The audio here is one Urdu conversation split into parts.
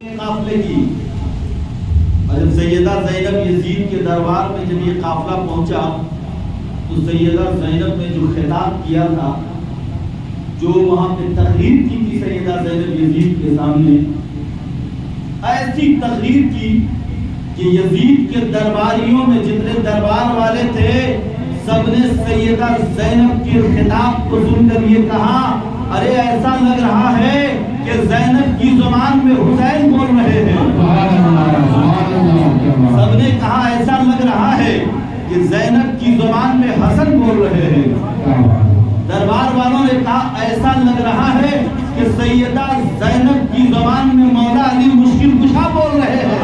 قافلے کی، اور جب سیدہ زینب یزید کے دربار میں جب یہ قافلہ پہنچا تو سیدہ زینب نے جو خطاب کیا تھا، جو وہاں پہ تقریر کی تھی سیدہ زینب یزید کے سامنے، ایسی تقریر کی کہ یزید کے درباریوں میں جتنے دربار والے تھے سب نے سیدہ زینب کے خطاب کو سن کر یہ کہا، ارے ایسا لگ رہا ہے کہ زینب کی زبان میں حسین بول رہے ہیں۔ سب نے کہا ایسا لگ رہا ہے کہ زینب کی زبان میں حسن بول رہے ہیں۔ دربار والوں نے کہا ایسا لگ رہا ہے کہ سیدہ زینب کی زبان میں مولا علی مشکل کشا بول رہے ہیں۔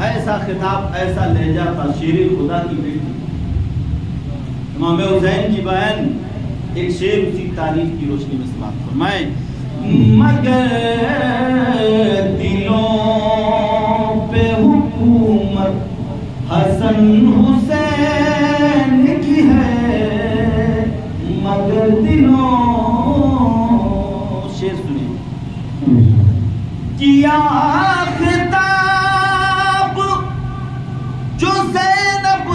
ایسا خطاب، ایسا لہجہ تھا شیر خدا کی بیٹی امام حسین کی بہن۔ ایک شعر اسی تاریخ کی روشنی میں سماعت فرمائیں۔ مگر دلوں پہ حکومت حسن حسین کی ہے، مگر دلوں، شعر سنیں، کیا خطاب جو زینب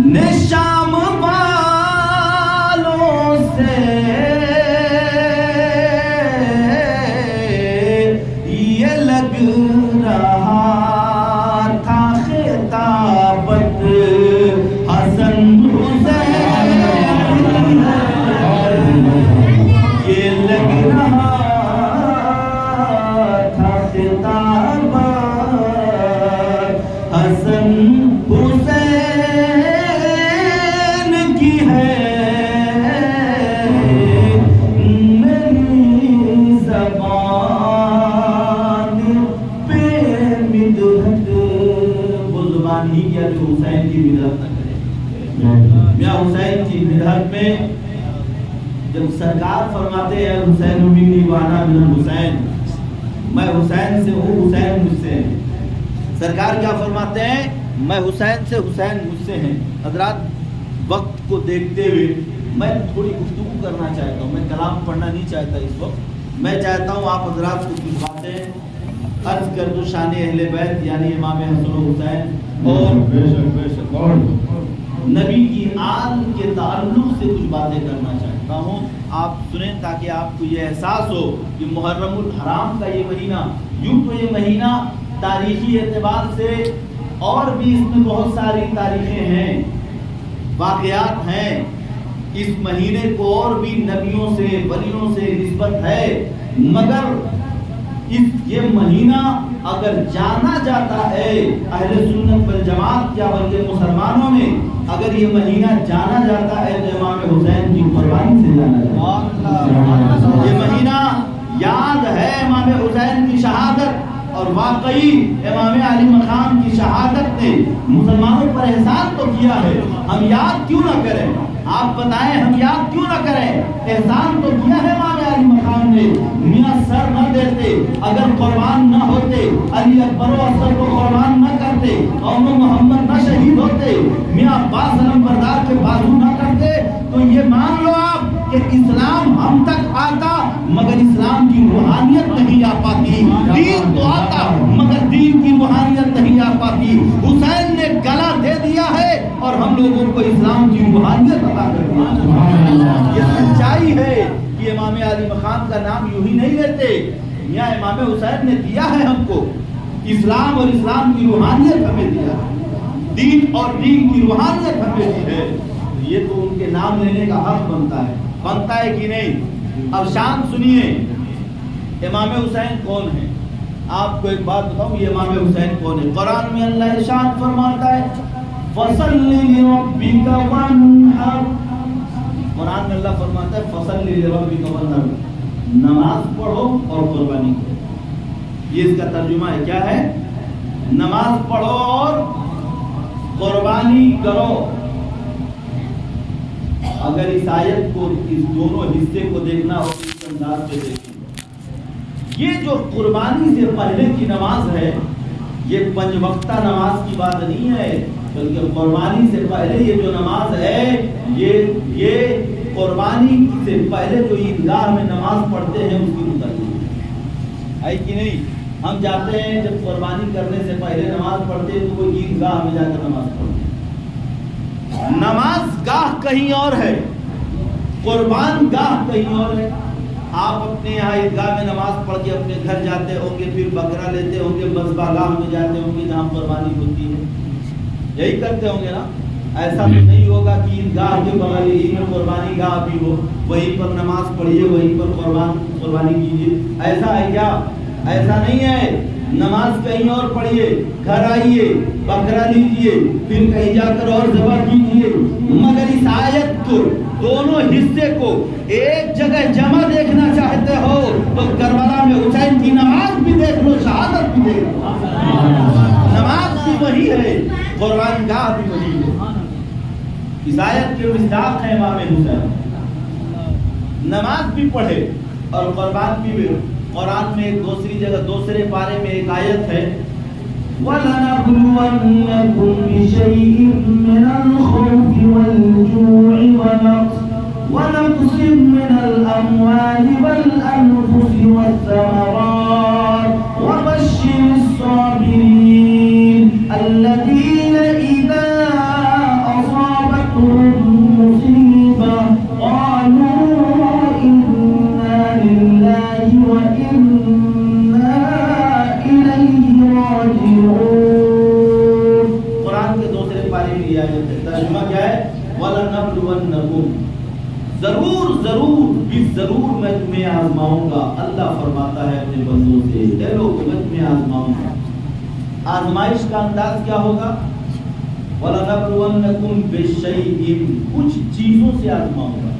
نے شام حسین کی بدعت میں جب سرکار فرماتے ہیں حسین منی وانا من حسین، میں حسین سے ہوں، حسین مجھ سے ہے۔ سرکار کیا فرماتے ہیں؟ میں حسین سے، حسین مجھ سے ہیں۔ حضرات وقت کو دیکھتے ہوئے میں تھوڑی گفتگو کرنا چاہتا ہوں، میں کلام پڑھنا نہیں چاہتا اس وقت، میں چاہتا ہوں آپ حضرات کو کچھ باتیں عرض کر دو شان اہل بیت یعنی امام حسن و حسین اور نبی کی آل کے تعلق سے کچھ باتیں کرنا چاہتا ہوں، آپ سنیں تاکہ آپ کو یہ احساس ہو کہ محرم الحرام کا یہ مہینہ، یوں تو یہ مہینہ تاریخی اعتبار سے اور بھی اس میں بہت ساری تاریخیں ہیں، واقعات ہیں، اس مہینے کو اور بھی نبیوں سے ولیوں سے نسبت ہے، مگر یہ مہینہ اگر جانا جاتا ہے اہل سنت والجماعت کیا بلکہ مسلمانوں میں اگر یہ مہینہ جانا جاتا ہے تو امام حسین کی قربانی سے جانا جاتا ہے۔ یہ مہینہ یاد ہے امام حسین کی شہادت، اور واقعی امام علی مقام کی شہادت نے مسلمانوں پر احسان تو کیا ہے، ہم یاد کیوں نہ کریں؟ آپ بتائیں ہم یاد کیوں نہ کریں؟ احسان تو کیا ہے امام علی مقام نے، میاں سر نہ دیتے، اگر قربان نہ ہوتے، علی اکبر و اصغر کو قربان نہ کرتے، قوم محمد نہ شہید ہوتے، میاں عباس علم بردار کے بازو نہ کرتے، تو یہ مان لو آپ کہ اسلام ہم تک آتا مگر اسلام کی روحانیت نہیں آ پاتی، دین تو آتا مگر دین کی روحانیت نہیں آ پاتی۔ حسین نے گلا دے دیا ہے اور ہم لوگوں کو اسلام کی روحانیت عطا کر دی۔ یہ سچائی ہے کہ امام علی مقام کا نام یوں ہی نہیں لیتے، میاں امام حسین نے دیا ہے ہم کو اسلام، اور اسلام کی روحانیت ہمیں دیا ہے، دین اور دین کی روحانیت ہمیں دی ہے، یہ تو ان کے نام لینے کا حق بنتا ہے کہ نہیں؟ اب شان سنیے امام حسین کون ہے؟ آپ کو ایک بات بتاؤں یہ امام حسین کون ہے؟ قرآن میں اللہ ارشاد فرماتا ہے فَصَلِّ لِرَبِّكَ وَانْحَرْ، قرآن میں اللہ فرماتا ہے فَصَلِّ لِرَبِّكَ وَانْحَرْ، نماز پڑھو اور قربانی کرو۔ یہ اس کا ترجمہ ہے، کیا ہے؟ نماز پڑھو اور قربانی کرو۔ اگر اس آیت کو، اس دونوں حصے کو دیکھنا ہو تو اس انداز سے دیکھیں، یہ جو قربانی سے پہلے کی نماز ہے یہ پنج وقتہ نماز کی بات نہیں ہے، بلکہ قربانی سے پہلے یہ جو نماز ہے یہ قربانی سے پہلے جو عیدگاہ میں نماز پڑھتے ہیں اس کی متعلق ہے کہ نہیں؟ ہم جاتے ہیں جب قربانی کرنے سے پہلے نماز پڑھتے ہیں تو وہ عیدگاہ میں جا کر نماز پڑھتے ہیں. نماز گاہ کہیں اور ہے، قربان گاہ کہیں اور ہے. آپ اپنے یہاں عیدگاہ میں نماز پڑھ کے اپنے گھر جاتے ہوں گے، پھر بکرا لیتے ہوں گے، مذبح گاہ میں جاتے ہوں گے جہاں قربانی ہوتی ہے. یہی کرتے ہوں گے نا؟ ایسا تو نہیں ہوگا کہ عیدگاہ کے بغیر ہی میں قربانی گاہ بھی ہو، وہیں پر نماز پڑھیے، وہیں پر قربانی کیجیے. ایسا ہے کیا؟ ایسا نہیں ہے. نماز کہیں اور پڑھیے، گھر آئیے، بکرا لیجیے، پھر کہیں جا کر اور ذبح کیجیے. مگر اس آیت کو، دونوں حصے کو ایک جگہ جمع دیکھنا چاہتے ہو تو کربلا میں حسین کی نماز بھی دیکھ لو، شہادت بھی دیکھ لو. نماز بھی وہی ہے، قربان گاہ بھی وہی ہے. اس آیت کے مصداق ہے امام حسین. نماز بھی پڑھے اور قربان بھی. قرآن میں ایک دوسری جگہ دوسرے پارے میں ایک آیت ہے، وَلَنَبْلُوَنَّكُمْ بِشَيْءٍ مِّنَ الْخَوْفِ وَالْجُوعِ وَنَقْصٍ مِّنَ الْأَمْوَالِ وَالْأَنفُسِ وَالثَّمَرَاتِ وَبَشِّرِ الصَّابِرِينَ الَّذِينَ إِذَا أَصَابَتْهُم مُّصِيبَةٌ قَالُوا إِنَّا لِلَّهِ وَإِنَّا إِلَيْهِ راجعون. قرآن کے دوسرے پارے میں یہ آیت ہے. ترجمہ کیا ہے؟ وَلَنَبْلُوَنَّكُمْ، ضرور میں تمہیں آزماؤں گا. اللہ فرماتا ہے اپنے بندوں سے، اے لوگوں میں تمہیں آزماؤں گا. آزمائش کا انداز کیا ہوگا؟ وَلَنَبْلُوَنَّكُمْ بِشَيْءٍ، کچھ چیزوں سے آزماؤں گا.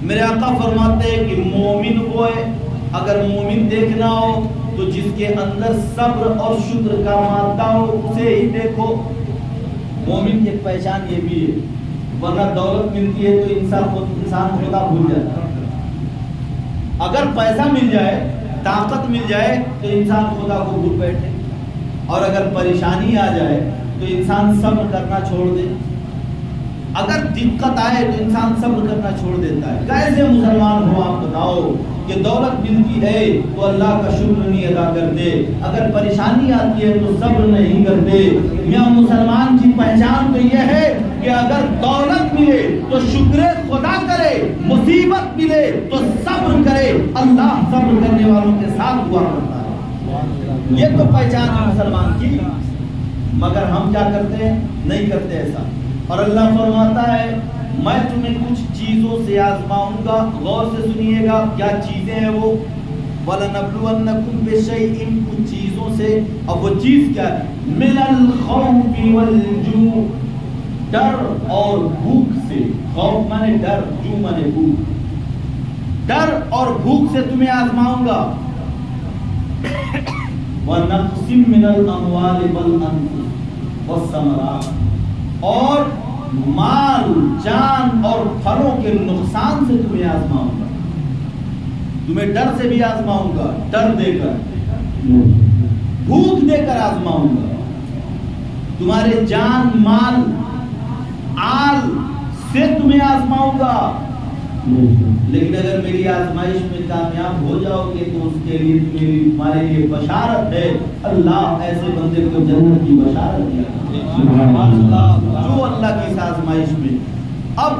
میرے آقا فرماتے ہیں کہ مومن وہ ہے، اگر مومن دیکھنا ہو تو جس کے اندر صبر اور شکر کا مادہ ہو اسے ہی دیکھو. مومن کی ایک پہچان یہ بھی ہے، ورنہ دولت ملتی ہے تو انسان خدا بھول جاتا ہے. اگر پیسہ مل جائے، طاقت مل جائے تو انسان خدا کو بھول بیٹھے، اور اگر پریشانی آ جائے تو انسان صبر کرنا چھوڑ دے. اگر دقت آئے تو انسان صبر کرنا چھوڑ دیتا ہے. کیسے مسلمان ہو آپ بتاؤ کہ دولت ملتی ہے تو اللہ کا شکر نہیں ادا کرتے، اگر پریشانی آتی ہے تو صبر نہیں کرتے. میاں مسلمان کی پہچان تو یہ ہے کہ اگر دولت ملے تو شکر خدا کرے، مصیبت ملے تو صبر کرے. اللہ صبر کرنے والوں کے ساتھ ہوا کرتا ہے. یہ تو پہچان ہے مسلمان کی. مگر ہم کیا کرتے ہیں؟ نہیں کرتے ایسا. اور اللہ فرماتا ہے میں تمہیں کچھ چیزوں سے آزماؤں گا. غور سے سنیے گا کیا چیزیں ہیں وہ. وَلَنَبْلُوَنَّكُمْ بِشَيْءٍ، کچھ چیزوں سے. اب وہ چیز کیا ہے؟ مِنَ الْخَوْفِ وَالْجُوعِ، ڈر اور بھوک سے. خوف مانے ڈر، جو مانے بھوک. ڈر اور بھوک سے تمہیں آزماؤں گا. وَنَقْصٍ مِّنَ الْأَمْوَالِ وَالْأَنفُسِ وَالثَّمَرَاتِ، اور مال، جان اور پھلوں کے نقصان سے تمہیں آزماؤں گا. تمہیں ڈر سے بھی آزماؤں گا، ڈر دے کر، بھوک دے کر آزماؤں گا. تمہارے جان، مال، آل سے تمہیں آزماؤں گا. لیکن اگر میری آزمائش میں کامیاب ہو جاؤ گے تو اس کے لیے تمہارے لیے بشارت ہے. اللہ ایسے بندے کو جنت کی بشارت ہے جو اللہ کی اس آزمائش میں. اب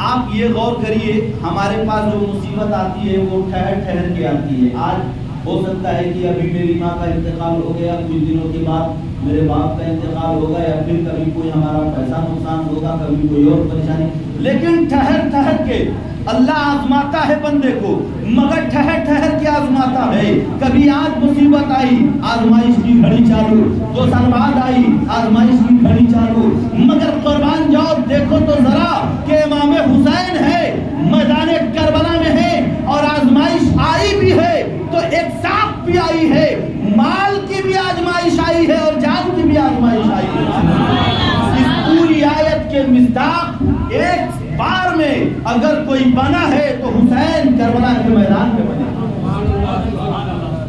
آپ یہ غور کریے، ہمارے پاس جو مصیبت آتی ہے وہ ٹھہر ٹھہر کے آتی ہے. آج ہو سکتا ہے کہ ابھی میری ماں کا انتقال ہو گیا، کچھ دنوں کے بعد میرے باپ کا انتقال ہوگا، یا پھر کبھی کوئی ہمارا پیسہ نقصان ہوگا، کبھی کوئی اور پریشانی. لیکن ٹھہر ٹھہر کے اللہ آزماتا ہے بندے کو، مگر ٹھہر ٹھہر کے آزماتا ہے. کبھی آج مصیبت آئی، آزمائش کی گھڑی چالو. 2 سال بعد آئی، آزمائش کی گھڑی چالو. مگر قربان جاؤ دیکھو تو ذرا کہ امام حسین ہے، میدان کربلا میں ہے، اور آزمائش آئی بھی ہے تو ایک ساتھ بھی آئی ہے. مال کی بھی آزمائش آئی ہے اور جان کی بھی آزمائش آئی ہے. اس پوری آیت کے مصداق ایک بار میں اگر کوئی بنا ہے تو حسین کربلا کے میدان میں بنے.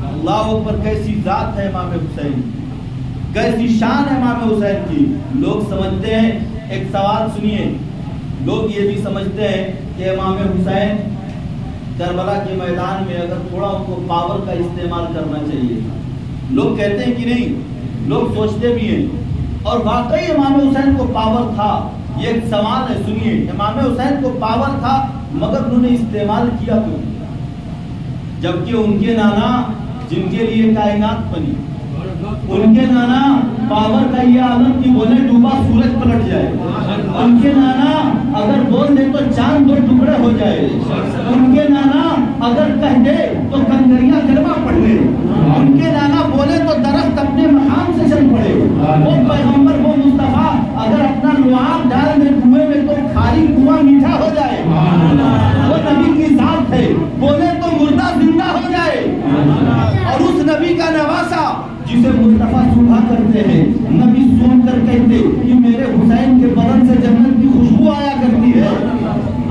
اللہ اکبر، کیسی ذات ہے امام حسین، کیسی شان ہے امام حسین کی. لوگ سمجھتے ہیں، ایک سوال سنیے، لوگ یہ بھی سمجھتے ہیں کہ امام حسین کربلا کے میدان میں اگر تھوڑا ان کو پاور کا استعمال کرنا چاہیے تھا. لوگ کہتے ہیں کہ نہیں، لوگ سوچتے بھی ہیں، اور واقعی امام حسین کو پاور تھا. یہ ایک سوال ہے، سنیے، امام حسین کو پاور تھا مگر انہوں نے استعمال کیا کیوں؟ جبکہ ان کے نانا جن کے لیے کائنات بنی، ان کے نانا پاور کا یہ عالم کی بولے ڈوبا سورج پلٹ جائے، ان کے نانا اگر بول دے تو چاند دو ٹکڑے ہو جائے، ان کے نانا اگر کہہ دے تو کنکریاں کلمہ پڑھ لے، ان کے نانا بولے تو درخت اپنے مقام سے چل پڑے. وہ پیغمبر، وہ مصطفیٰ اگر اپنا لعاب ڈال دے کنویں میں تو خالی کنواں میٹھا ہو جائے. وہ نبی کی ذات ہے، بولے تو مردہ زندہ ہو جائے. اور اس نبی کا نواسا جسے مصطفیٰ صبح کرتے ہیں، نبی سن کر کہتے کہ میرے حسین کے بدن سے جنت کی خوشبو آیا کرتی ہے.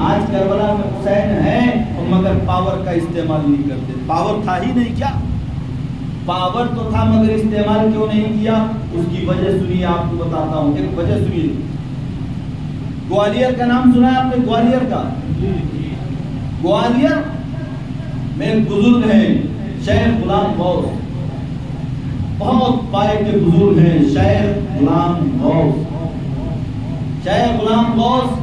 آج کربلا میں حسین ہے مگر پاور کا استعمال نہیں کرتے. پاور تھا ہی نہیں کیا؟ پاور تو تھا مگر استعمال کیوں نہیں کیا؟ اس کی وجہ سنیے، آپ کو بتاتا ہوں. ایک وجہ سنیے. گوالیر کا نام سنا ہے آپ نے؟ گوالیر کا، گوالیر میں ایک بزرگ ہیں شیخ غلام غوث، بہت پائے کے بزرگ ہیں شیخ غلام غوث. شیخ غلام غوث،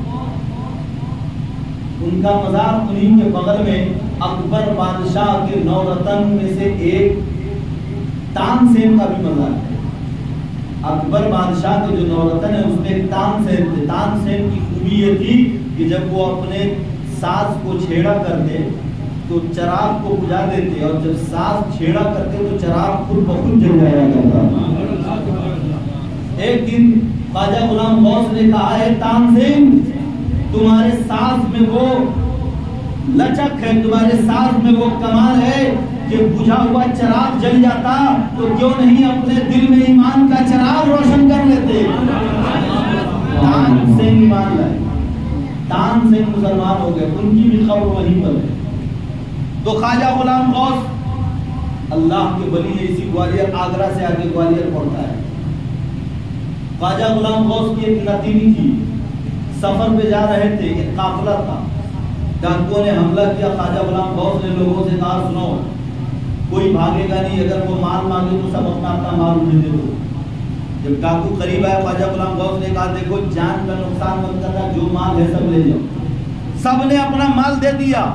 ان کا مزار انہیں کے بغل میں اکبر بادشاہ کے 9 رتن میں سے ایک تان سین کا بھی مزار ہے. اکبر بادشاہ کے جو 9 رتن ہیں اس میں ایک تان سین تھے. تان سین کی خوبی یہ تھی کہ جب وہ اپنے ساز کو چھیڑا کرتے تو چراغ کو بجھا دیتے، اور جب ساز چھیڑا کرتے تو چراغ خود بخود جل جایا کرتا. ایک دن خواجہ غلام غوث نے کہا ہے تان سین، تمہارے ساز میں وہ لچک ہے، تمہارے ساز میں وہ کمال ہے کہ بجھا ہوا چراغ جل جاتا تو کیوں نہیں اپنے دل میں ایمان کا چراغ روشن کر لیتے. تان سین ایمان لائے، تان سین مسلمان ہو گئے، ان کی بھی خبر وہیں پر ہے. تو خواجہ غلام غوث اللہ کے ولی ہے، اسی گوالیر، آگرہ سے آگے گوالیر پڑتا ہے. خواجہ غلام غوث کی ایک نتیجی تھی، سفر پہ جا رہے تھے، ایک قافلہ تھا، ڈاکوؤں نے حملہ کیا. خواجہ غلام غوث نے لوگوں سے کہا سنو کوئی بھاگے گا نہیں، اگر وہ مال مانگے تو سب اپنا اپنا مال انہیں دے دو. جب ڈاکو قریب آئے خواجہ غلام غوث نے کہا دیکھو جان کا نقصان مت کرنا، جو مال ہے سب لے جاؤ. سب نے اپنا مال دے دیا.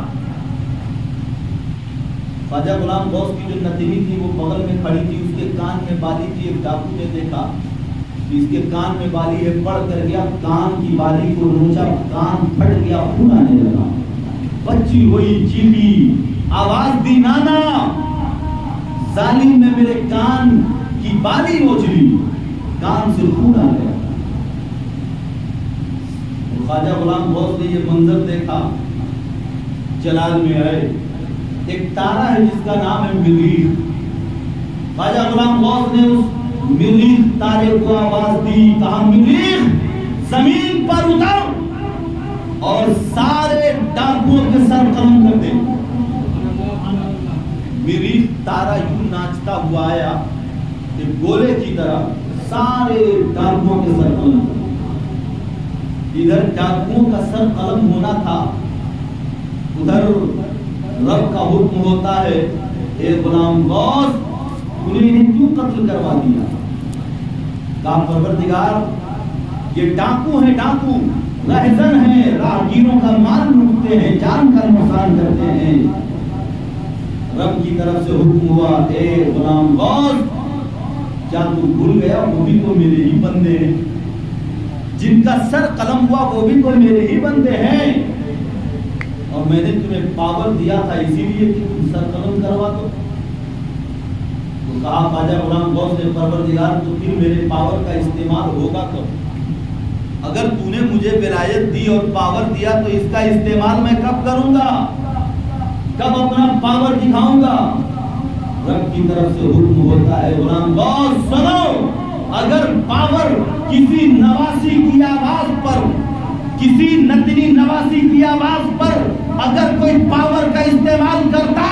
خواجہ غلام غوث کی جو نتیجی تھی وہ بغل میں کھڑی تھی، اس کے کان میں بالی تھی. ایک ڈاکو نے دیکھا اس کے کان میں بالی ہے، پڑ کر گیا، کان کی بالی کو نوچا، کان پھٹ گیا، خون آنے لگا. بچی ہوئی چیخی، آواز دی نانا، ظالم نے میرے کان کی بالی نوچ لی، کان سے خون آ گیا. خواجہ غلام غوث نے یہ منظر دیکھا، جلال میں آئے. ایک تارا ہے جس کا نام ہے مریخ. خواجہ غلام غوث نے اس مریخ تارے کو آواز دی، کہا مریخ زمین پر اتر اور سارے ڈاکوؤں کے سر قلم کر دے. مریخ تارا یوں ناچتا ہوا آیا کہ گولے کی طرح سارے ڈاکوؤں کے سر قلم. ادھر ڈاکوؤں کا سر قلم ہونا تھا، ادھر رب کا حکم ہوتا ہے اے غلام غوث انہیں کیوں قتل کروا دیا؟ کہا پروردگار یہ ڈاکو ہیں، ڈاکو رہزن ہیں، راہگیروں کا مال لوٹتے ہیں، جان کا نقصان کرتے ہیں. رب کی طرف سے حکم ہوا اے غلام غوث کیا تو بھول گیا وہ بھی تو میرے ہی بندے ہیں، جن کا سر قلم ہوا وہ بھی تو میرے ہی بندے ہیں، اور میں نے تمہیں پاور دیا تھا اسی لیے کہ تم سر قلم کروا دو. تو کہا خواجہ غلام غوث نے پروردگار تو پھر میرے پاور کا استعمال ہوگا کب؟ اگر تو نے مجھے ولایت دی اور پاور دیا تو اس کا استعمال میں کب کروں گا، کب اپنا پاور دکھاؤں گا؟ رب کی طرف سے حکم ہوتا ہے غلام غوث سنو، اگر پاور کسی نواسی کی آواز پر، کسی نتنی نواسی کی آواز پر اگر کوئی پاور کا استعمال کرتا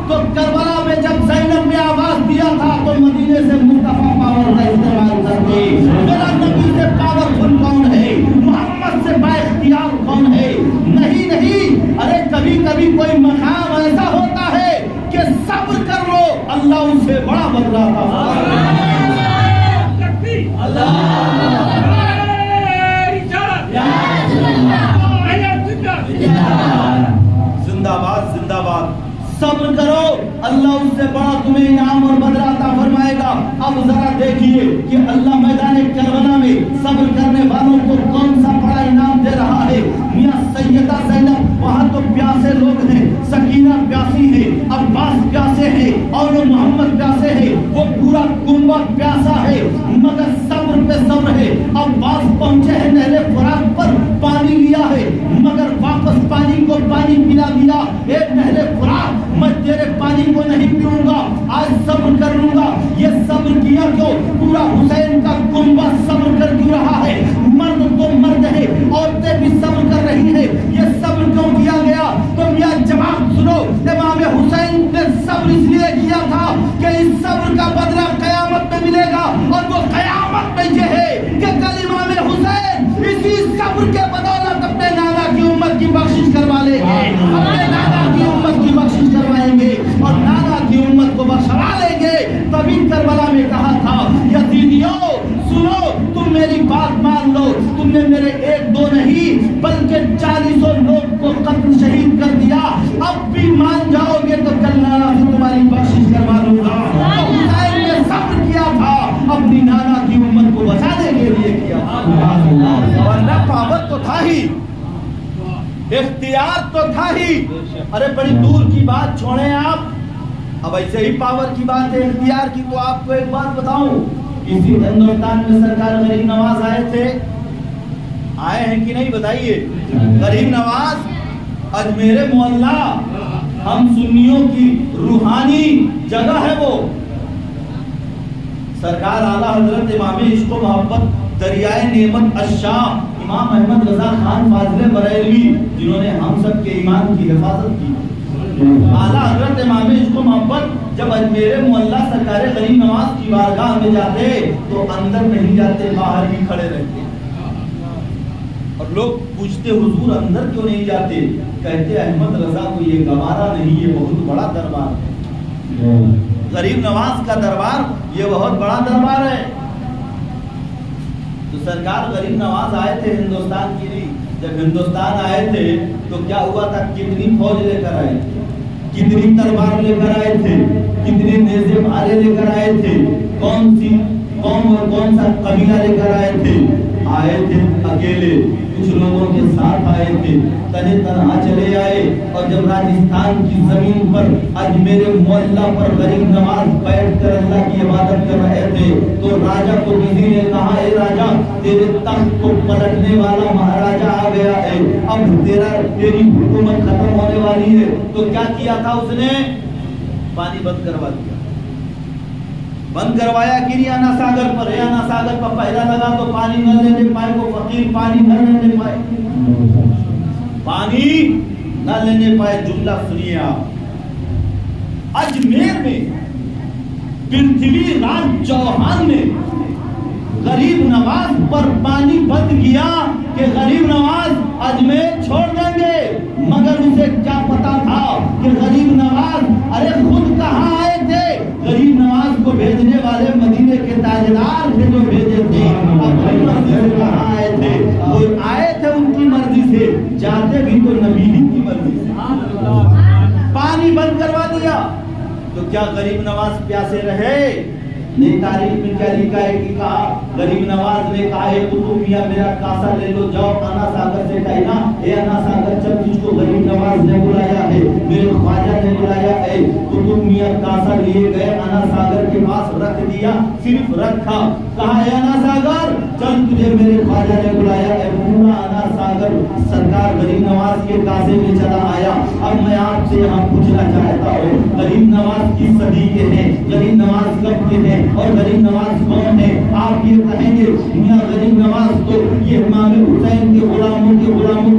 تو کربلا میں جب زینب نے آواز دیا تھا تو مدینے سے مصطفیٰ پاور کا استعمال کرتے. میرا نبی سے پاورفل کون ہے؟ محمد سے با اختیار کون ہے؟ نہیں نہیں، ارے کبھی کبھی کوئی مقام اللہ اس سے بڑا بدلہ عطا فرمائے زندہ باد زندہ باد صبر کرو اللہ اس سے بڑا تمہیں انعام اور بدلہ عطا فرمائے گا اب ذرا دیکھیے کہ اللہ میدان کربلا میں صبر کرنے والوں کو کون سا بڑا انعام دے رہا ہے میاں سیدہ زینب وہاں تو پیاسے لوگ ہیں سکینہ پیاسی ہے عباس پیاسے ہیں اور محمد پیاسے ہیں وہ پورا کنبہ پیاسا ہے مگر صبر پہ صبر ہے عباس پہنچے ہیں نہر فرات پر پانی لیا ہے مگر واپس پانی کو پانی پلا دیا اے نہر فرات میں تیرے پانی کو نہیں پیوں گا آج صبر کر لوں گا یہ صبر کیا کیوں پورا حسین کا کنبہ صبر کر کیوں رہا ہے مرد تو مرد ہے عورتیں بھی صبر کر رہی ہیں یہ صبر کیوں کیا گیا تو میاں جواب سنو امام حسین نے صبر اس لیے کیا تھا کہ اس صبر کا بدلہ قیامت میں ملے گا اور وہ قیامت میں یہ ہے کہ کل امام حسین اسی صبر کے بدولت اپنے نانا کی امت کی بخشش کروا لیں گے اپنے نانا کی امت کی بخشش کروائیں گے اور نانا کی امت کو بخشوا لیں گے تبھی کربلا میں کہا تھا یزیدیوں سنو تم میری بات مان لو تم نے میرے ایک دو نہیں بلکہ 400 لوگ کو قتل شہید کر دیا اب بھی مان جاؤ گے تو کل نانا سے تمہاری بخشش کروا لوں گا حسین نے صبر کیا تھا اپنی نانا کی امت کو بچانے کے لیے کیا ورنہ پاور تو تھا ہی اختیار تو تھا ہی ارے بڑی دور کی بات چھوڑیں آپ اب ایسے ہی پاور کی بات ہے اختیار کی تو آپ کو ایک بات بتاؤں اسی ہندوستان میں سرکار غریب نواز آئے تھے آئے ہیں کہ نہیں بتائیے غریب نواز اجمیر محلہ ہم سنیوں کی روحانی جگہ ہے وہ سرکار اعلیٰ حضرت امام عشق و محبت دریائے نعمت الشام امام احمد رضا خان فاضل بریلوی جنہوں نے ہم سب کے ایمان کی حفاظت کی اعلیٰ حضرت امام عشق و محبت جب اجمیر محلہ سرکار غریب نواز کی بارگاہ میں جاتے تو اندر نہیں جاتے باہر ہی کھڑے رہتے اور لوگ پوچھتے حضور اندر کیوں نہیں جاتے کہتے احمد رضا کو یہ گوارا نہیں یہ بہت بڑا دربار ہے غریب نواز کا دربار یہ بہت بڑا دربار ہے تو سرکار غریب نواز آئے تھے ہندوستان کی نہیں جب ہندوستان آئے تھے تو کیا ہوا تھا کتنی فوج لے کر آئے تھے کتنی تلوار لے کر آئے تھے کتنے نیزے بھالے لے کر آئے تھے کون سی قوم اور کون سا قبیلہ لے کر آئے تھے اکیلے کچھ لوگوں کے ساتھ آئے تھے تنے تنہا چلے آئے اور جب راجستھان کی زمین پر اجمیر معلیٰ پر غریب نواز بیٹھ کر اللہ کی عبادت کر رہے تھے تو راجہ کو کسی نے کہا اے راجہ تیرے تخت کو پلٹنے والا مہاراجہ آ گیا ہے اب تیری حکومت ختم ہونے والی ہے تو کیا کیا تھا اس نے پانی بند کروا دیا بند کروایا کہ نہیں انا ساگر پر ہے انا ساگر پر پہلا لگا تو پانی نہ لینے پائے وہ فقیر پانی نہ لینے پائے پانی نہ لینے پائے جملہ سنیے آپ اجمیر میں پرتھوی راج چوہان نے غریب نواز پر پانی بند کیا کہ غریب نواز اجمیر چھوڑ دیں گے مگر اسے کیا پتا تھا کہ غریب نواز ارے خود کہاں آئے تھے غریب نواز کو بھیجنے والے مدینے کے تاجدار تھے جو بھیجے تھے اپنی مرضی سے کہاں آئے تھے وہ آئے تھے ان کی مرضی سے جاتے بھی تو نبی کی مرضی سے پانی بند کروا دیا تو کیا غریب نواز پیاسے رہے نہیں تاریخ میں کیا لکھا ہے کہ کہا غریب نواز نے کہا ہے قطب میاں میرا کاسا لے لو جاؤ انا ساگر سے کہنا اے انا ساگر جب تجھ کو غریب نواز نے بلایا ہے میرے خواجہ نے بلایا ہے قطب میاں کاسا لیے گئے انا ساگر کے پاس رکھ دیا صرف رکھا کہا اے انا ساگر چل تجھے میرے خواجہ نے بلایا ہے پورا انا ساگر سرکار غریب نواز کے کاسے میں چلا آیا اب میں آپ سے یہاں پوچھنا چاہتا ہوں غریب نواز کی صدی کے ہیں غریب نواز کب کے ہیں اور غریب نواز کون ہے آپ یہ کہیں گے میاں غریب نواز تو یہ امام حسین کے غلاموں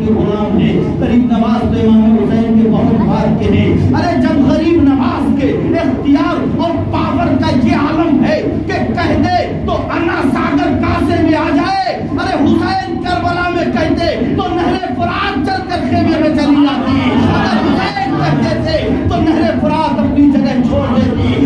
کے غلام ہیں غریب نواز تو امام حسین کے بہت بھار کے ہیں ارے جب غریب نواز کے اختیار اور پاور کا یہ عالم ہے کہ کہہ دے تو انا ساگر کاسے میں آ جائے ارے حسین کربلا میں کہتے تو نہر فرات چل کر خیمے میں چلی جاتی اگر حسین کہتے تھے تو نہر فرات اپنی جگہ چھوڑ دیتی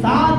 7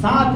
7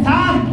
7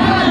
5